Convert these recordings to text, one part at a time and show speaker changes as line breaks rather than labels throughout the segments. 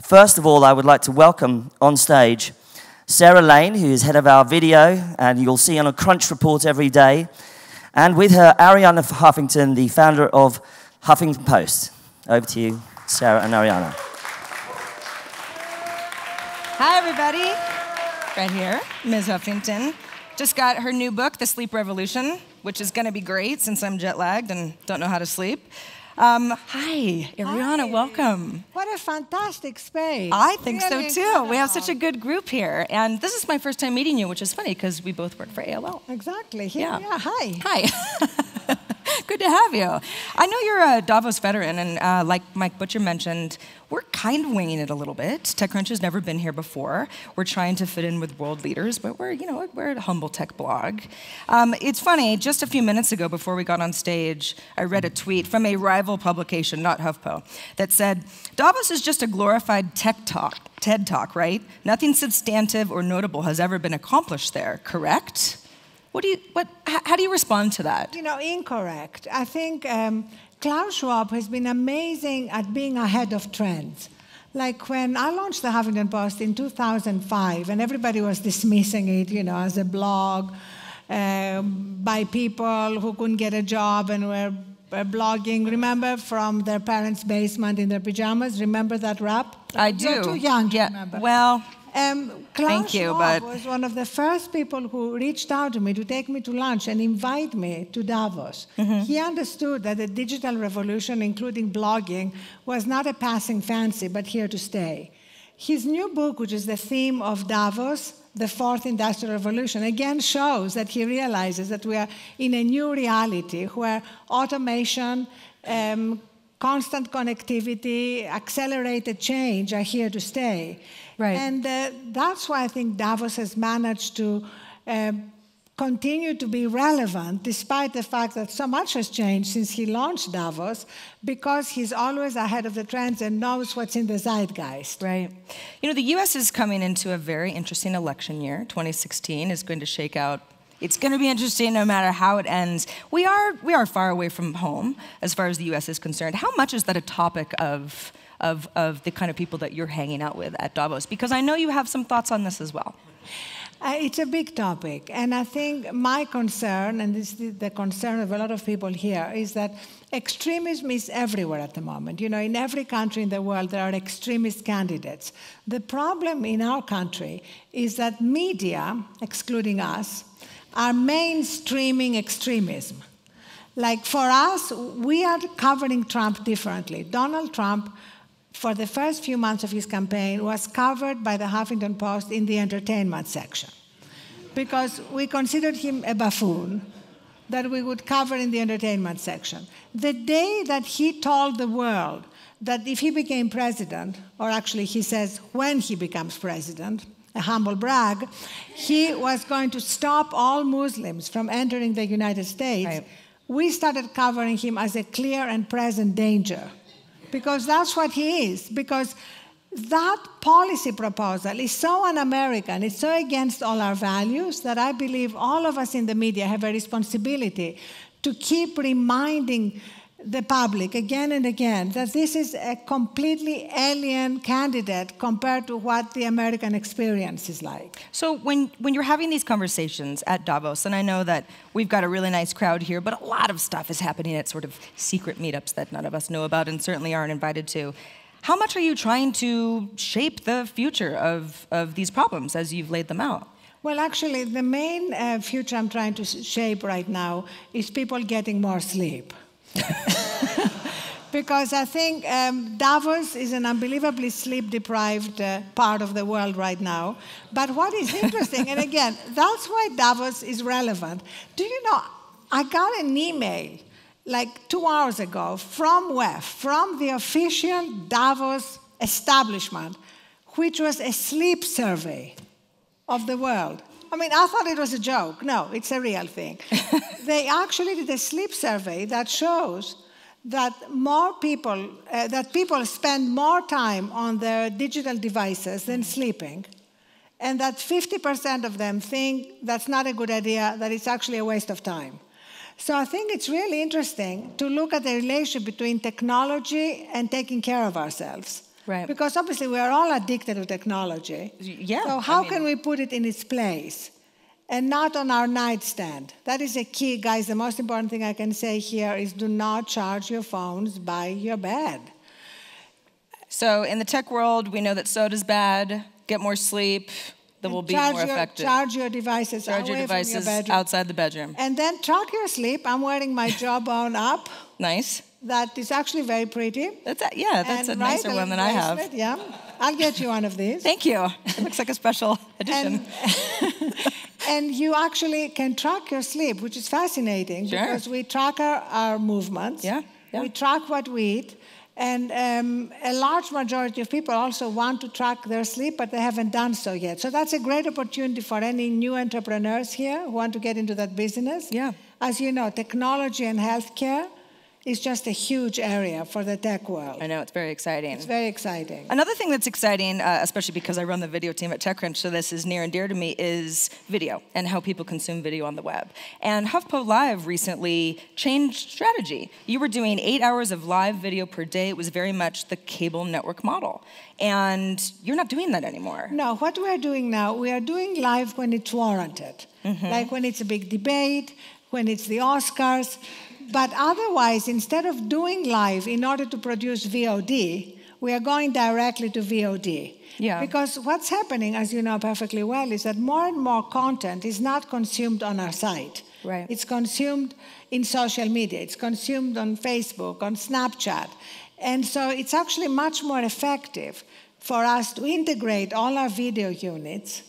First of all, I would like to welcome on stage Sarah Lane, who is head of our video, and you'll see on a Crunch report every day, and with her, Arianna Huffington, the founder of Huffington Post. Over to you, Sarah and Arianna.
Hi, everybody. Right here, Ms. Huffington. Just got her new book, The Sleep Revolution, which is going to be great since I'm jet-lagged and don't know how to sleep. Hi, Arianna, welcome.
What a fantastic space.
I think so, too.
Incredible.
We have such a good group here. And this is my first time meeting you, which is funny because we both work for AOL.
Exactly.
Yeah.
Hi.
Hi. Good to have you. I know you're a Davos veteran, and like Mike Butcher mentioned, we're kind of winging it a little bit. TechCrunch has never been here before. We're trying to fit in with world leaders, but we're a humble tech blog. It's funny, just a few minutes ago before we got on stage, I read a tweet from a rival publication, not HuffPo, that said, Davos is just a glorified TED Talk, right? Nothing substantive or notable has ever been accomplished there, correct? How do you respond to that?
Incorrect. I think Klaus Schwab has been amazing at being ahead of trends. Like when I launched the Huffington Post in 2005, and everybody was dismissing it, as a blog by people who couldn't get a job and were blogging. Remember, from their parents' basement in their pajamas? Remember that rap?
I do.
You're too young to remember.
Well.
Klaus Schwab was one of the first people who reached out to me to take me to lunch and invite me to Davos. He understood that the digital revolution, including blogging, was not a passing fancy, but here to stay. His new book, which is the theme of Davos, The Fourth Industrial Revolution, again shows that he realizes that we are in a new reality where automation, constant connectivity, accelerated change are here to stay.
Right.
And that's why I think Davos has managed to continue to be relevant, despite the fact that so much has changed since he launched Davos, because he's always ahead of the trends and knows what's in the zeitgeist.
Right. The U.S. is coming into a very interesting election year. 2016 is going to shake out. It's going to be interesting no matter how it ends. We are far away from home as far as the U.S. is concerned. How much is that a topic of the kind of people that you're hanging out with at Davos? Because I know you have some thoughts on this as well.
It's a big topic, and I think my concern, and this is the concern of a lot of people here, is that extremism is everywhere at the moment. In every country in the world, there are extremist candidates. The problem in our country is that media, excluding us, are mainstreaming extremism. Like for us, we are covering Trump differently. Donald Trump, for the first few months of his campaign, was covered by the Huffington Post in the entertainment section, because we considered him a buffoon that we would cover in the entertainment section. The day that he told the world that if he became president, or actually he says when he becomes president, a humble brag, he was going to stop all Muslims from entering the United States, right, we started covering him as a clear and present danger. Because that's what he is. Because that policy proposal is so un-American, it's so against all our values, that I believe all of us in the media have a responsibility to keep reminding the public again and again that this is a completely alien candidate compared to what the American experience is like.
So when you're having these conversations at Davos, and I know that we've got a really nice crowd here, but a lot of stuff is happening at sort of secret meetups that none of us know about and certainly aren't invited to. How much are you trying to shape the future of these problems as you've laid them out?
Well, actually, the main future I'm trying to shape right now is people getting more sleep. Because I think Davos is an unbelievably sleep-deprived part of the world right now. But what is interesting, and again, that's why Davos is relevant. Do you know, I got an email like 2 hours ago from WEF, from the official Davos establishment, which was a sleep survey of the world. I mean, I thought it was a joke. No, it's a real thing. They actually did a sleep survey that shows that people spend more time on their digital devices than sleeping, and that 50% of them think that's not a good idea, that it's actually a waste of time. So I think it's really interesting to look at the relationship between technology and taking care of ourselves.
Right.
Because obviously we are all addicted to technology.
Yeah.
So how can we put it in its place and not on our nightstand? That is a key, guys. The most important thing I can say here is do not charge your phones by your bed.
So in the tech world, we know that soda's bad, get more sleep, that will be more effective.
Charge your devices away from your bedroom.
Outside the bedroom.
And then track your sleep. I'm wearing my Jawbone app.
Nice.
That is actually very pretty.
That's a nicer one than I have.
Yeah, I'll get you one of these.
Thank you. It looks like a special edition.
And you actually can track your sleep, which is fascinating because we track our movements.
Yeah.
We track what we eat. And a large majority of people also want to track their sleep, but they haven't done so yet. So that's a great opportunity for any new entrepreneurs here who want to get into that business.
Yeah.
As you know, technology and healthcare is just a huge area for the tech world.
I know, it's very exciting.
It's very exciting.
Another thing that's exciting, especially because I run the video team at TechCrunch, so this is near and dear to me, is video and how people consume video on the web. And HuffPo Live recently changed strategy. You were doing 8 hours of live video per day. It was very much the cable network model. And you're not doing that anymore.
No, what we are doing now, we are doing live when it's warranted. Like when it's a big debate, when it's the Oscars. But otherwise, instead of doing live in order to produce VOD, we are going directly to VOD.
Yeah.
Because what's happening, as you know perfectly well, is that more and more content is not consumed on our site.
Right.
It's consumed in social media. It's consumed on Facebook, on Snapchat. And so it's actually much more effective for us to integrate all our video units.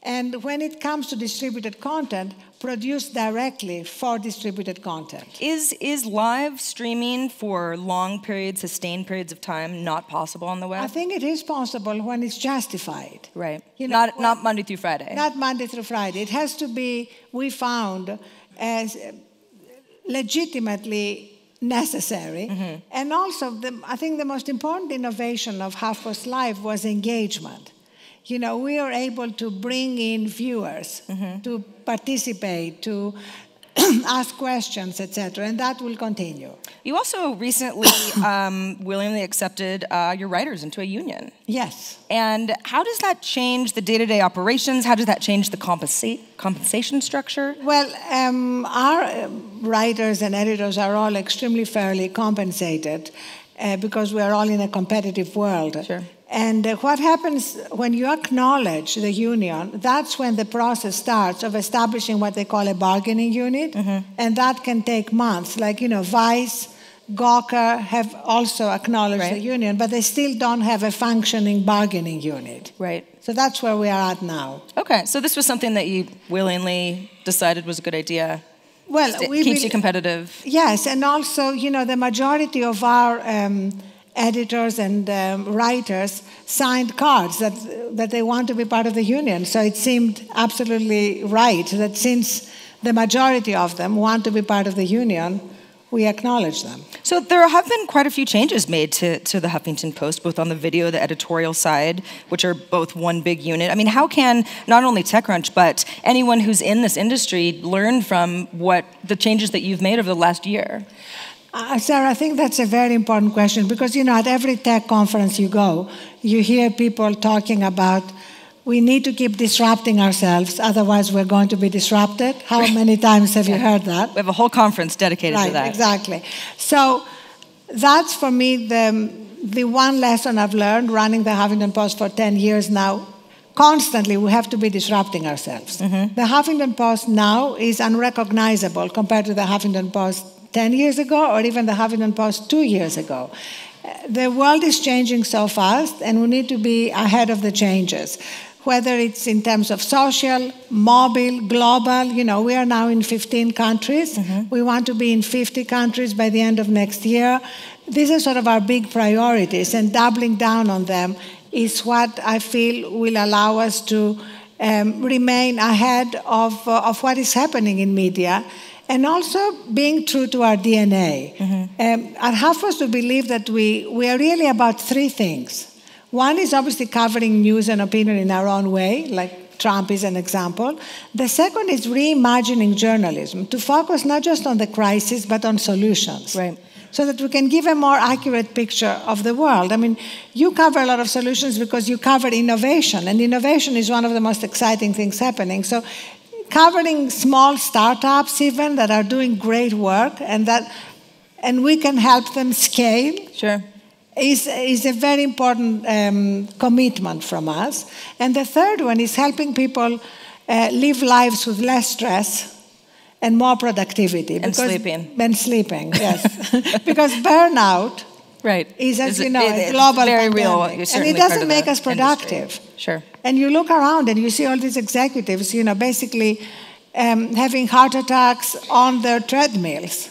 And when it comes to distributed content, produce directly for distributed content.
Is live streaming for long periods, sustained periods of time, not possible on the web?
I think it is possible when it's justified.
Right.
You know,
not Monday through Friday.
Not Monday through Friday. It has to be, we found, as legitimately necessary. And also, I think the most important innovation of HuffPost Live was engagement. You know, we are able to bring in viewers to participate, to ask questions, etc., and that will continue.
You also recently willingly accepted your writers into a union.
Yes.
And how does that change the day-to-day operations? How does that change the compensation structure?
Well, our writers and editors are all extremely fairly compensated because we are all in a competitive world.
Sure.
And what happens when you acknowledge the union, that's when the process starts of establishing what they call a bargaining unit. And that can take months. Like, you know, Vice, Gawker have also acknowledged the union, but they still don't have a functioning bargaining unit.
Right.
So that's where we are at now.
Okay, so this was something that you willingly decided was a good idea.
Well,
it keeps you competitive.
Yes, and also, you know, the majority of our editors and writers signed cards that they want to be part of the union. So it seemed absolutely right that since the majority of them want to be part of the union, we acknowledge them.
So there have been quite a few changes made to the Huffington Post, both on the video, the editorial side, which are both one big unit. I mean, how can not only TechCrunch, but anyone who's in this industry learn from what the changes that you've made over the last year?
Sarah, I think that's a very important question because, you know, at every tech conference you go, you hear people talking about we need to keep disrupting ourselves, otherwise we're going to be disrupted. How many times have you heard that?
We have a whole conference dedicated to that.
Exactly. So that's, for me, the one lesson I've learned running the Huffington Post for 10 years now. Constantly, we have to be disrupting ourselves. The Huffington Post now is unrecognizable compared to the Huffington Post 10 years ago or even the Huffington Post 2 years ago. The world is changing so fast, and we need to be ahead of the changes. Whether it's in terms of social, mobile, global, you know, we are now in 15 countries. We want to be in 50 countries by the end of next year. These are sort of our big priorities, and doubling down on them is what I feel will allow us to remain ahead of what is happening in media, and also being true to our DNA. At HuffPost, we believe that we are really about three things. One is obviously covering news and opinion in our own way, like Trump is an example. The second is reimagining journalism to focus not just on the crisis, but on solutions.
Right.
so that we can give a more accurate picture of the world. I mean, you cover a lot of solutions because you cover innovation, and innovation is one of the most exciting things happening. So covering small startups even that are doing great work and we can help them scale is a very important commitment from us. And the third one is helping people live lives with less stress and more productivity.
And sleeping.
And sleeping, yes. Because burnout is, as you know, a global
very
pandemic.
Real.
And it doesn't make us productive.
Industry. Sure.
And you look around and you see all these executives, basically having heart attacks on their treadmills,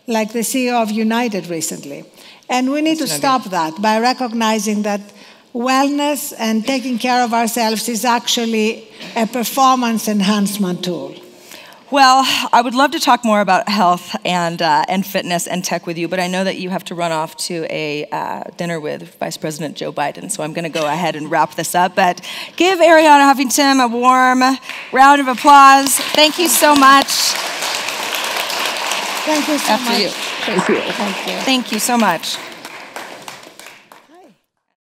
like the CEO of United recently. And we need to stop that by recognizing that wellness and taking care of ourselves is actually a performance enhancement tool.
Well, I would love to talk more about health and fitness and tech with you, but I know that you have to run off to a dinner with Vice President Joe Biden, so I'm going to go ahead and wrap this up. But give Arianna Huffington a warm round of applause. Thank you so much.
Thank you so much.
After you. Thank you.
Thank you.
Thank you so much.